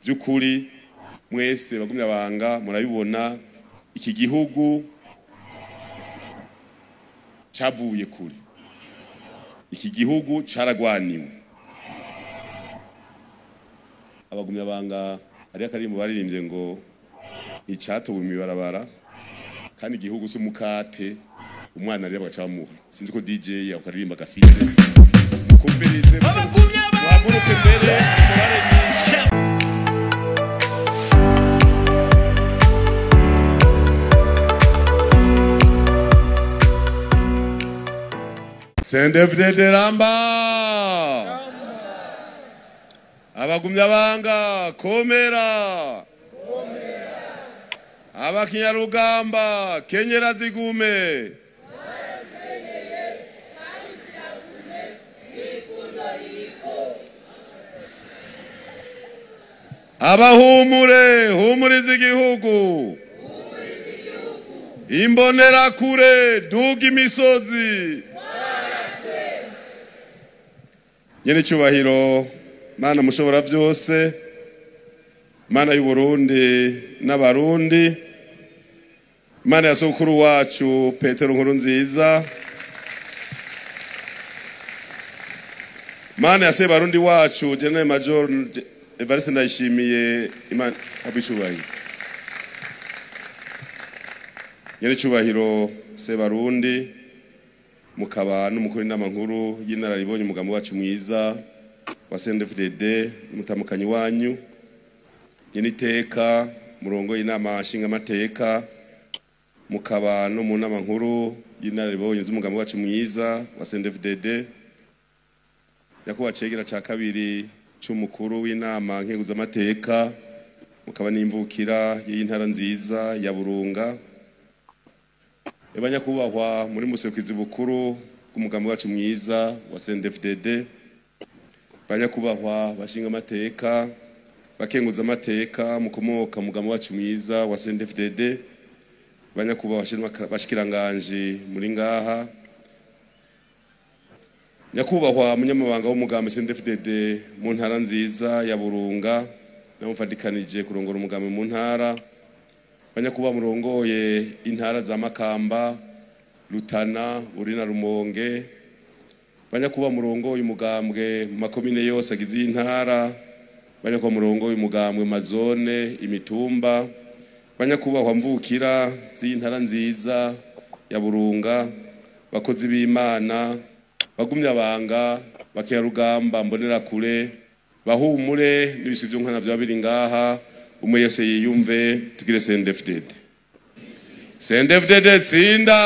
by'ukuri mwese bagumya banga murabibona iki gihugu cyavuye kuri iki gihugu caragwaniwe abagumya banga ari akarimbo baririmbye ngo icyatowe imibarabara kandi igihugu cy'umukate umwana rero bagacamuha sinzi ko DJ yakaririmba gafite mukumvirize muhaguruke mbere mubare nyinshi CNDD-FDD ramba abagumya banga komera abakinyarugamba kenyera zigume abahumure humuriza igihugu imbonera kure duga imisozi nyene cyubahiro mana mushobora byose mana y'u Burundi n'abarundi mana ya sokuru wacu Petero Nkurunziza mana ya Sebarundi wacu General Major Evariste Ndayishimiye imana abicubahiro nyene cyubahiro Sebarundi mukaba n'umukuru n'inama nkuru y'inararibonye umugambo wacu mwiza wa CNDD-FDD n'umutamukanyi wanyu nyene iteka murongo y'inama nshinga amateka mukaba no mu nama nkuru y'inararibonye z'umugambo wacu mwiza wa CNDD-FDD yakuba cegera ca kabiri c'umukuru w'inama nkeguza amateka mukaba n'imvukira y'intara nziza ya Burunga Ebanyakubahwa muri musekizi bukuru k'umugambo wacu mwiza wa CNDD-FDD banyakubahwa bashinga amateka bakenguza amateka mukomoka mugambo wacu mwiza wa CNDD-FDD banyakubahwa bashikiranganje muri ngaha nyakubahwa munyamabanga w'umugambo CNDD-FDD mu ntara nziza ya Burunga namufadikanije kurongora umugambo mu ntara banyakuba murongoye intara za Makamba Rutana Burina Rumonge banyakuba murongoye umugambwe mu makomine yose agize intara banyakuba murongoye umugambwe mazone imitumba banyakuba mvukira z'intara nziza ya Burunga bakozi b'Imana bagumya banga bakira rugamba mbonera kure bahumure n'ibisivyo nkana byabiri ngaha umwe yose yiyumve tugire CNDD-FDD CNDD-FDD tsinda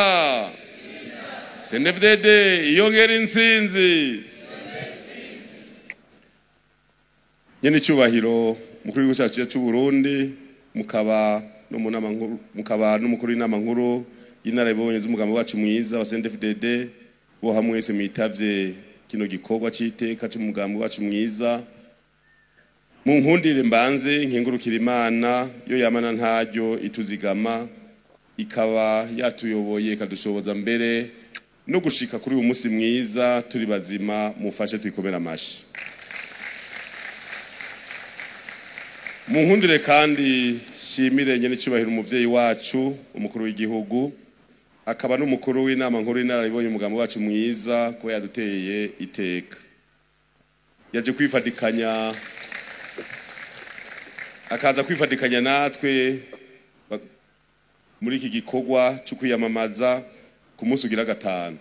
CNDD-FDD iyongera insinzi nyene cyubahiro mukuru w'igihugu cyacu cy'u Burundi mukaba no mu nama nkuru mukaba n'umukuru w'inama nkuru y'inararibonye z'umugambo wacu mwiza wa CNDD-FDD bo hamwe wese mitavye kino gikorwa c'iteka c'umugambo wacu mwiza mu nkundire mbanze nkengurukira Imana yo yamana ntaryo ituzigama ikaba yatuyoboye kadushoboza mbere no gushika kuri uyu munsi mwiza turi bazima mufashe twikomera amashi mu nkundire kandi shimire nyene cyubahiro umuvyeyi wacu umukuru w'igihugu akaba n'umukuru w'inama nkuru y'inararibonye umugambo wacu mwiza ko yaduteye iteka yaje kwifadikanya akaza kwifadikanya natwe muri iki gikorwa cyo kwiyamamaza ku munsi ugira gatanu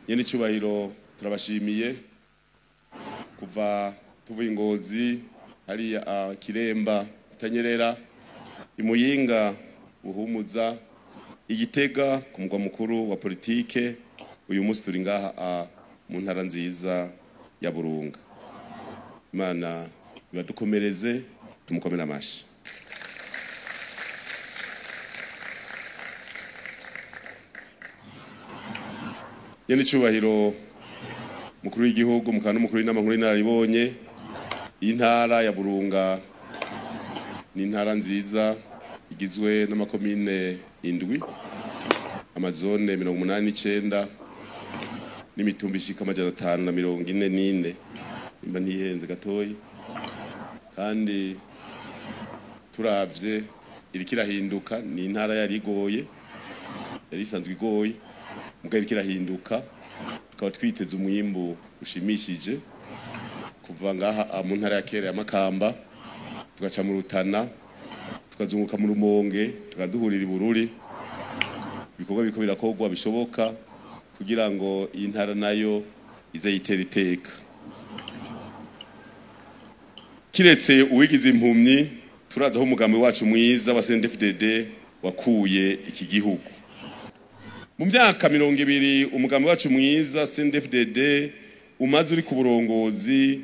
nyene cyubahiro turabashimiye kuva tuvuye Ngozi hariya Kiremba Tanyerera Imuyinga Buhumuza Igitega ku mugwa mukuru wa politike uyu munsi turi ngaha mu ntara nziza ya Burunga Imana badukomereze tumukomera amashi nyene cyubahiro mukuru w'igihugu mukana n'umukuru w'inama nkuru y'inararibonye intara ya Burunga ni intara nziza igizwe n'amakomine 7 amazone 89 n'imitumba ishika 544 imba ntihenze gatoyi kandi turavye irikirahinduka ni intara yari igoye yari isanzwe igoye mugabo irikirahinduka tukaba twiteze umwimbu ushimishije kuva ngaha mu ntara ya kera ya Makamba tugaca mu Rutana tukazunguka mu Rumonge tukaduhurira i Bururi ibikorwa biriko birakogwa bishoboka kugira ngo iyi ntara nayo ize yitera iteka. Kiretse uwigize impumyi turaza aho umugambi wacu mwiza wa CNDD-FDD wakuye iki gihugu. Mu myaka 20 umugambi wacu mwiza CNDD-FDD umaze uri ku burongozi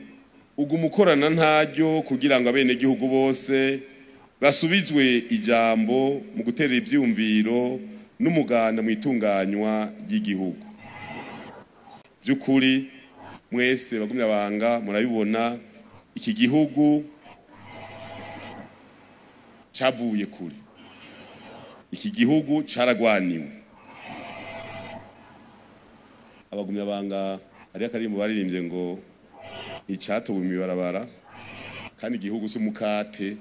ugumukorana ntaryo kugira ngo abene gihugu bose basubizwe ijambo mu gutera ivyumviro n'umuganda mu itunganywa ry'igihugu. Byukuri mwese bagumya banga murabibona iki gihugu cavuye kuri iki gihugu caragwaniwe. Abagumya banga ari akarimbo baririmbye ngo icatowe imibarabara kandi igihugu cy'umukate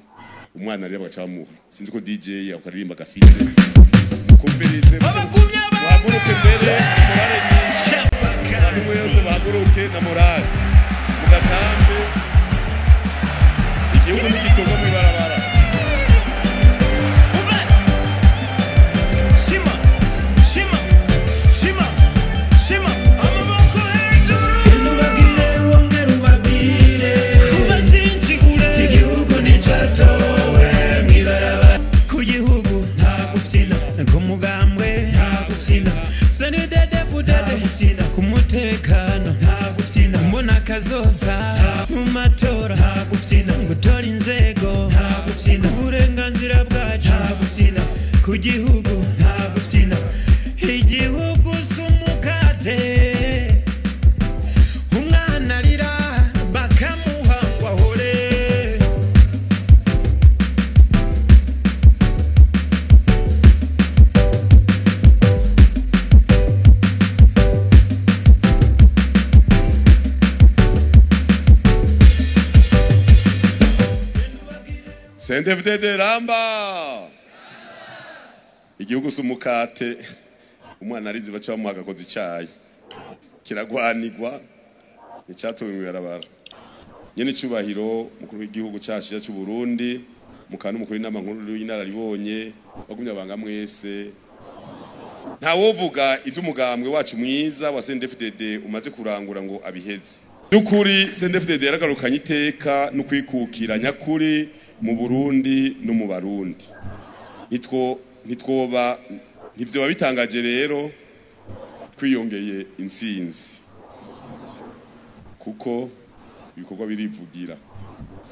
umwana rero bagacamuha. Sinzi ko DJ akaririmba gafite mukumbereze bahaguruke mbere morale nyinshi abantu bose bahaguruke na morale mugatambe igihugu n'igitogo mu ibarabara. Kazoza mumatora gutora inzego uburenganzira bwacu ku gihugu igihugu sumukate umwana arira bakamuha wahore. CNDD-FDD ramba igihugu sumukate umwana arizi baca bamuha agakozi icayi kiragwanirwa nicatowe mu barabara. Nyene cyubahiro mukuru w'igihugu cyacu cy'u Burundi mukana umukuru n'inama nkuru y'inararibonye bagumya banga mwese nta wovuga ivy'umugambwe wacu mwiza wa CNDD-FDD umaze kurangura ngo abiheze. Byukuri CNDD-FDD yaragarukanye iteka no kwikukira nyakuri mu Burundi no mu Barundi. Ntivyo bitangaje rero twiyongeye intsinzi kuko ibikorwa birivugira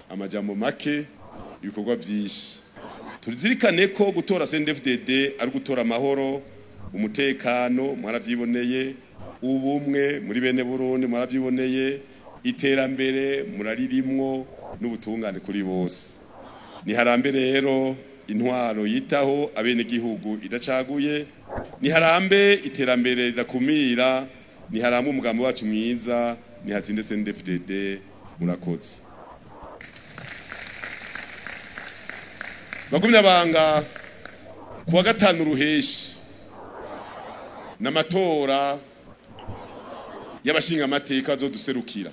amajambo make ibikorwa byinshi. Turizirikane ko gutora CNDD-FDD ari gutora amahoro umutekano mwaravyiboneye ubumwe muri bene Burundi mwaravyiboneye iterambere muraririmwo n'ubutungane kuri bose. Ni harambe rero intwaro yitaho abene gihugu idacaguye ni harambe iterambere ridakumira ni harambe umugambi wacu mwiza ni hatsinde CNDD-FDD murakoze. Bagumya banga kuwa gatanu ruheshi n'amatora y'abashinga amateka azoduserukira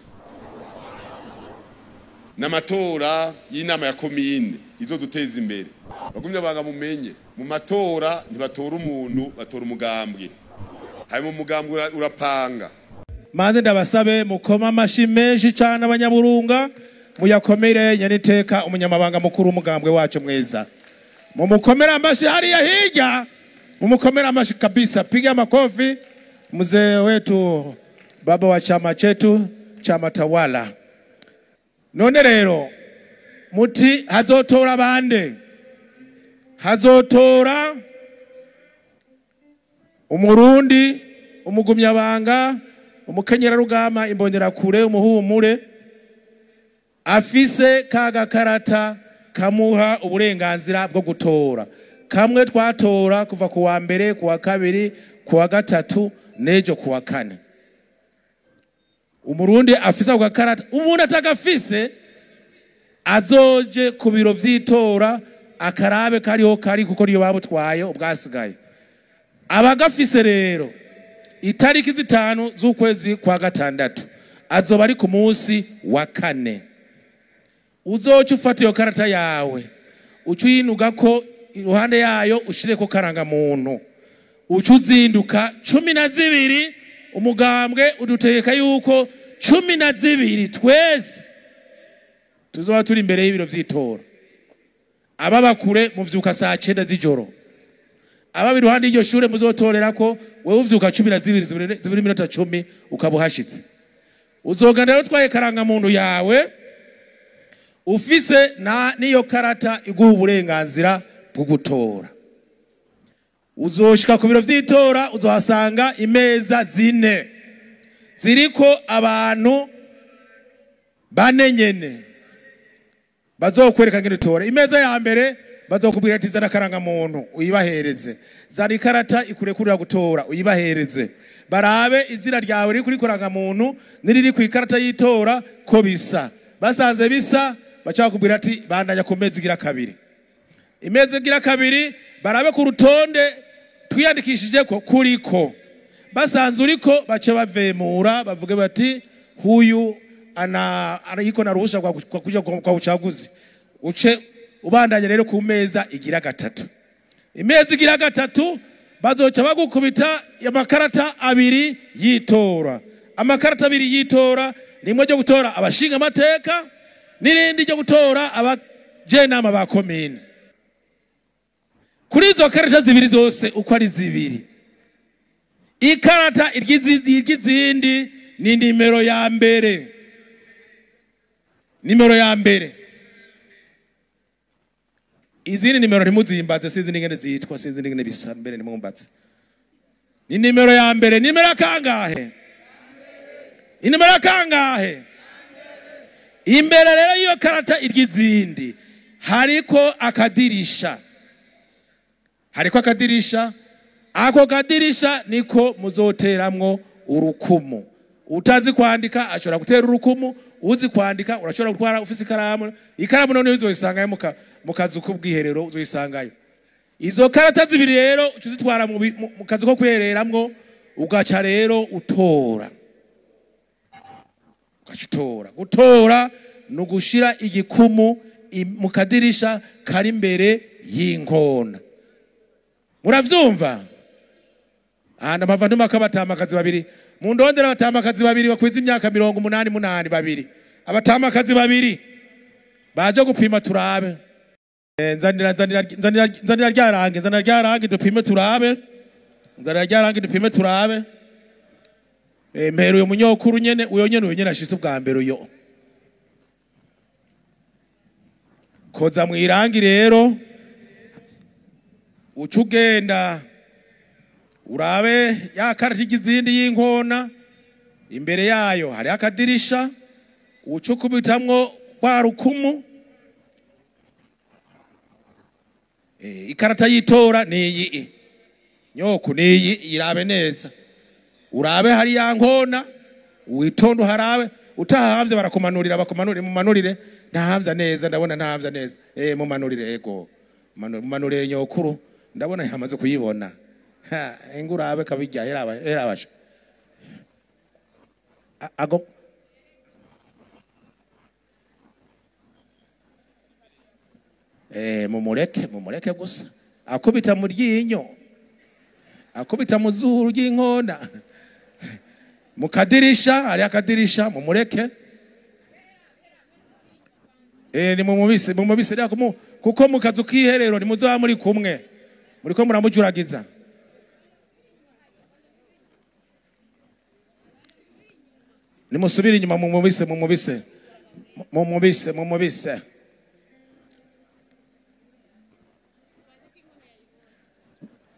n'amatora y'inama ya komine izo duteza imbere. Bagumya banga mumenye mu matora ntibatora umuntu batora umugambwe harimo umugambwe urapanga. Maze ndabasabe mukoma amashi menshi cyane abanyaburunga muyakomere nyaniteka umunyamabanga mukuru umugambwe wacu mweza mumukomera amashi hariya hirya mumukomera amashi kabisa. Piga makofi mzee wetu baba wa chama chetu chama tawala. None rero muti hazotora bande hazotora umurundi umugumyabanga umukenyera rugama imbonera kure umuhumure afise kaga karata kamuha uburenganzira bwo gutora. Kamwe twatora kuva ku wa mbere ku wa kabiri ku wa gatatu nejo ku wa kane. Umurundi afisa ku karata umuntu atagafise azoje ku biro vy'itora akarabe kariho kari kuko niyo babutwaye ubwasigaye. Abagafise rero itariki 5 z'ukwezi kwa gatandatu azoba ari ku munsi wa 4. Uzoca ufata iyo karata yawe ucuyinuga ko iruhande yayo ushire ko karanga muntu ucuzinduka 12 umugambwe udutegeka yuko 12 twese tuzoba turi imbere y'ibiro vy'itora. Ababakure muvyuka saa 9 z'ijoro, ababi ruhande y'iryo shure muzotorera ko wewe uvyuka 12 minota 10 ukabuhashitse. Uzoganda rero twaye karanga muntu yawe ufise niyo karata iguha uburenganzira bwo gutora. Uzoshika ku biro vy'itora uzohasanga imeza 4 ziriko abantu 4 nyene bazokwereka ngene tora. Imeza ya mbere bazokubwira ati zana karanga muntu uyibahereze, zana ikarata ikurekurira gutora uyibahereze, barabe izina ryawe riri kuri karanga muntu niriri ku ikarata y'itora ko bisa. Basanze bisa bacakubwira ati bandanya ku meza igira kabiri. Imeza igira kabiri barabe ku rutonde twiyandikishije ko kuriko. Basanze uriko bace bavemura bavuge bati huyu iko na ruhusha kwa kuja kwa uchaguzi. Uce ubandanya rero ku meza igira gatatu. Imeza igira gatatu bazoca bagukubita amakarata 2 yitora. Amakarata 2 yitora nimwe ryo gutora abashinga amateka nirindi ryo gutora abajenama ba komine. Kuri izo karata 2 zose uko ari 2, ikarata irgizindi ni nimero ya mbere. Nimero ya mbere. Izini nimero ntimuzimbaze, sinzi ningene zitwa, sinzi ningene bisa mbere nimumbaze. Ni nimero ya mbere. Nimero kangahe? Inimero kangahe? Imbere rero iyo karata irgizindi hariko akadirisha. Hariko akadirisha. Ako kadirisha niko muzoteramwo urukumu. Utazi kwandika ashobora gutera urukumu, uzi kwandika urashobora gutwara ufise ikaramu none uzoyisangayo mu kazu k'ubwiherero uzoyisangayo. Izo karata 2 rero uzitwara mu kazu ko kwihereramwo ugaca rero utora. Ugacitora. Gutora no gushira igikumu mu kadirisha kari imbere y'inkona. Muravyumva? Anda mavandimwe akabatamakazi 2 mu ndondera abatamakazi 2 bakwiza imyaka 88 babiri. Abatamakazi 2 baje gupima turabe. Nzanira ryarange dupime turabe. Nzanira ryarange dupime turabe. Mbere uyo munyokuru nyene uyo nyene ashitse ubwa mbere uyo. Koza mu irangi rero ucugenda urabe ya karata igizindi y'inkona imbere yayo hari akadirisha ucukubitamwo kwa rukumu. Ikarata yitora niyi nyoku niyi irabe neza. Urabe hari ya nkona witondo harabe utahavye barakumanurira mumanurire ntahavya neza ndabona ntahavya neza mumanurire ego mumanurire nyokuru ndabona yamaze kuyibona. Ha engurabe kabijya erabasha ago mumureke gusa akubita mu ryinyo akubita mu zuru ry'inkona mu kadirisha hari akadirisha mumureke ni mumubise kuko mu kazu k'iherero ni muzoba muri kumwe muriko muramujuragiza. Nimusubira inyuma mumubise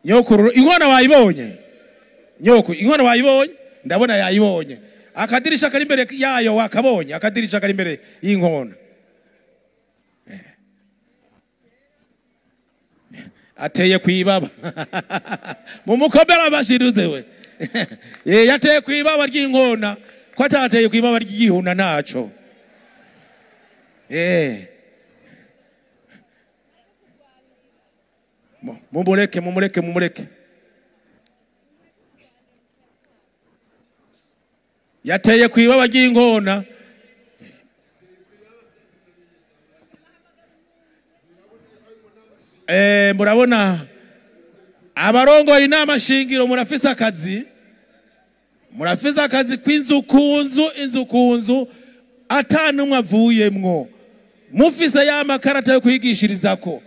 nyokuru inkona wayibonye nyoku inkona wayibonye ndabona yayibonye. Akadirisha kari imbere yayo wakabonye akadirisha kari imbere y'inkona. Ateye kwibaba mumukomera abashiruze we yateye kwibaba ry'inkona ko atateye kwibaba ry'igihuna naco mumureke yateye kwibaba ry'inkona murabona abarongoye inama shingiro murafise akazi kw'inzu ku nzu atanumwe avuyemwo mufise ya makarata yo kwigishirizako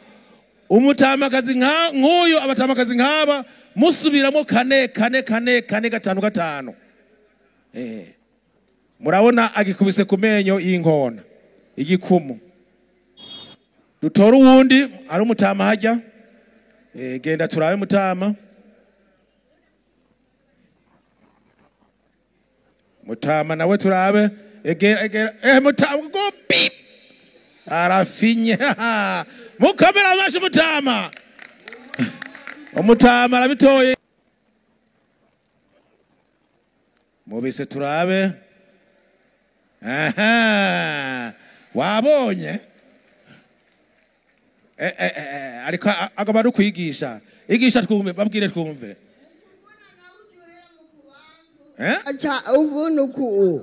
umutamakazi nk'uyu abatamakazi nk'aba musubiramo kane 5 murabona agikubise ku menyo y'inkona igikumu dutora uwundi ari umutama hajya genda turabe mutama nawe turabe mutama go bip arafinye mukamera amashi mutama umutama arabitoye mubise turabe wabonye ariko agaba ari kwigisha igisha twumve babwire twumve acha uvunuku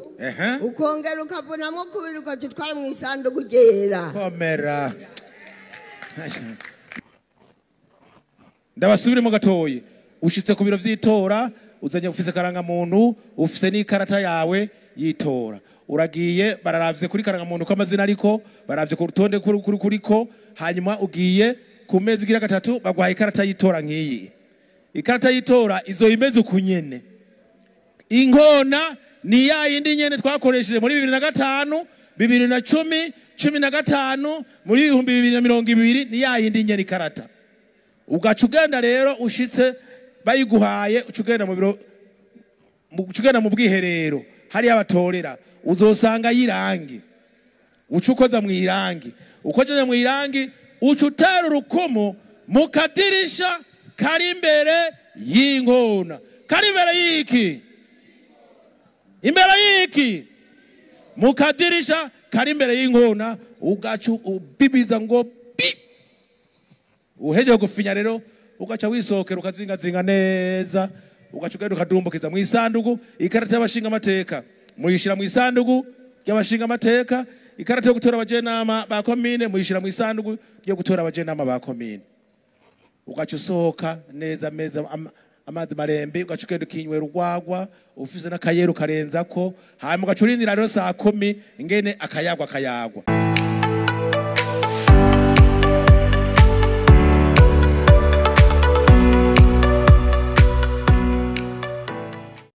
ukongera ukabonamo kubiri ukatutwara mu isanduku ryera komera ndabasubiremo gatoyi ushitse ku biro vy'itora uzanye ufise karanga muntu ufise n'ikarata yawe yitora uragiye bararavye kuri karanga muntu ko amazina ariko baravye ku rutonde kuriko hanyuma ugiye ku mezi gira gatatu bagwaye ikarata yitora nk'iyi ikarata yitora izo imeze ukunyene inkona ni ya yindi nyene twakoresheje muri 2005 2010 15 muri 2020 ni ya yindi nyene ikarata ugacugenda rero ushitse bayiguhaye ucugenda mu biro ucugenda mu bwiherero hari abatorera uzosanga yirangi ucukoza mu irangi ukojeje mu irangi ucutera urukumu mu kadirisha kari imbere y'inkona kari imbere y'iki imbere y'iki mu kadirisha kari imbere y'inkona ugacu ubibiza ngo bip uhejeje gufinya rero ugaca wisokera ukazingazinga neza ugaca ugenda ukadumbukiza mu isanduku ikarata y'abashinga amateka muyishira mu isanduku y'abashinga amateka ikarata yo gutora abajenama ba komine muyishira mu isanduku yo gutora abajenama ba komine ugaca usohoka neza meza amazi marembe ugaca ugenda ukinywera urwagwa ufise n'akayeru karenzako hanyuma ugaca urindira rero saa 10 ingene akayagwa